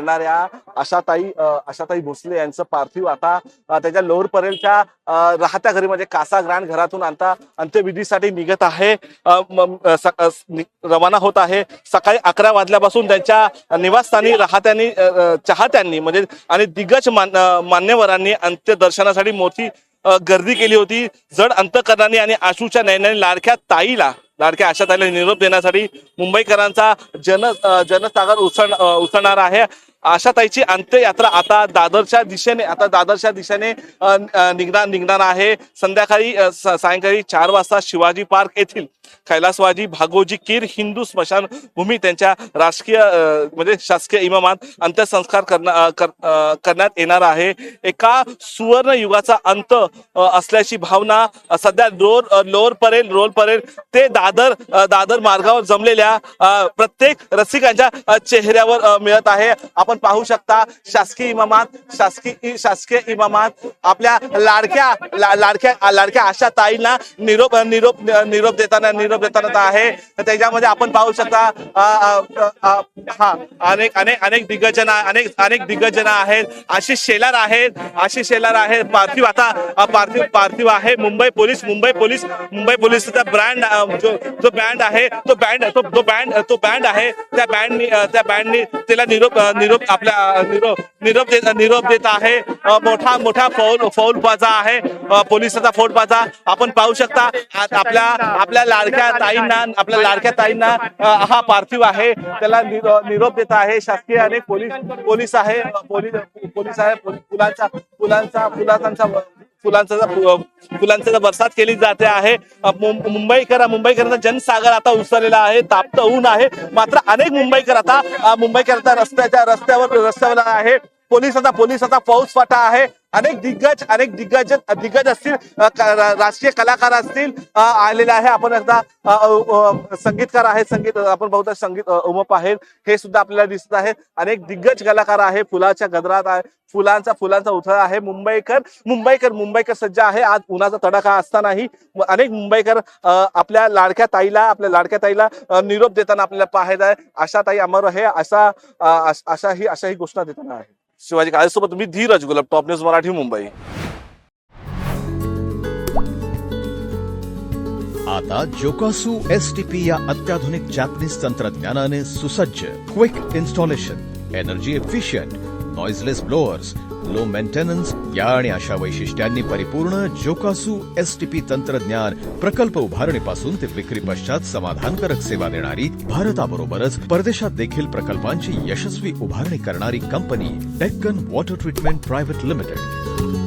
मानणाऱ्या आशाताई भोसले यांचं पार्थिव आता त्याच्या लोअर परेलच्या राहत्या घरी म्हणजे कासा ग्रँड घरातून आता अंत्यविधीसाठी निघत आहे, रवाना होत आहे। सकाळी 11 वाजल्यापासून त्यांच्या निवासस्थानी राहत्यांनी चाहत्यांनी म्हणजे आणि दिग्गज मान्यवरांनी अंत्यदर्शनासाठी मोठी गर्दी केली होती। जड अंतकरणाने आणि आशूच्या नयनाने लाडक्या आशाताईला निरोप देण्यासाठी मुंबईकरांचा जनसागर उसळणार आहे। आशाताईची अंत्ययात्रा आता दादरच्या दिशेने निघणार आहे। सायंकाळी 4 वाजता शिवाजी पार्क येथील कैलासवासी भागोजी कीर हिंदू स्मशानभूमी त्यांच्या शासकीय इमामात अंत्यसंस्कार करण्यात येणार आहे। एका सुवर्ण युगाचा अंत असल्याची भावना सध्या लोअर परेल ते दादर मार्गावर जमलेल्या प्रत्येक रसिकांच्या चेहऱ्यावर मिळत आहे। आपण पाहू शकता शासकीय इमामात आपल्या लाडक्या आशाताईंना निरोप देताना आहे। त्याच्यामध्ये आपण पाहू शकता अनेक दिग्गजन आहेत। आशिष शेलार आहेत। पार्थिव आहे। मुंबई पोलीसचा ब्रँड जो बँड आहे तो बँड आहे। त्या बँडनी त्याला निरोप देत आहे। मोठा फौल बाजा आहे, पोलिसाचा फौल बाजा आपण पाहू शकता। आपल्या लाडक्या ताईंना हा पार्थिव आहे त्याला निरोप देत आहे शासकीय अनेक पोलीस आहे। फुलांचा बरसात केली जाते आहे। मुंबईकरांचा जनसागर आता उसळलेला आहे, तापतं ऊन आहे। मात्र अनेक मुंबईकर आता रस्त्यावर आहे। पोलिसाचा फौजफाटा आहे। अनेक दिग्गज असतील, राजकीय कलाकार असतील आलेले आहे। आपण एकदा संगीतकार आहे, आपण बहुतेक संगीत उमप आहेत हे सुद्धा आपल्याला दिसत आहे। अनेक दिग्गज कलाकार आहे, फुलाच्या गजरात आहे, फुलांचा उथळ आहे। मुंबईकर सज्ज आहे। आज उन्हाचा तडाखा असतानाही अनेक मुंबईकर आपल्या लाडक्या ताईला निरोप देताना आपल्याला पाहायचं आहे। आशाताई अमर आहे अशाही घोषणा देताना आहे। शिवाजी काळेसोबत मी धीरज गुलाब, टॉप न्यूज मराठी, मुंबई। आता जोकासू STP या अत्याधुनिक जॅपनीज तंत्रज्ञानाने सुसज्ज quick installation, energy efficient, noiseless blowers, low maintenance या आणि अशा वैशिष्ट्यांनी परिपूर्ण जोकासू STP तंत्रज्ञान प्रकल्प उभारणीपासून ते विक्री पश्चात समाधानकारक सेवा देणारी, भारताबरोबरच परदेशात देखील प्रकल्पांची यशस्वी उभारणी करणारी company Deccan water treatment private limited.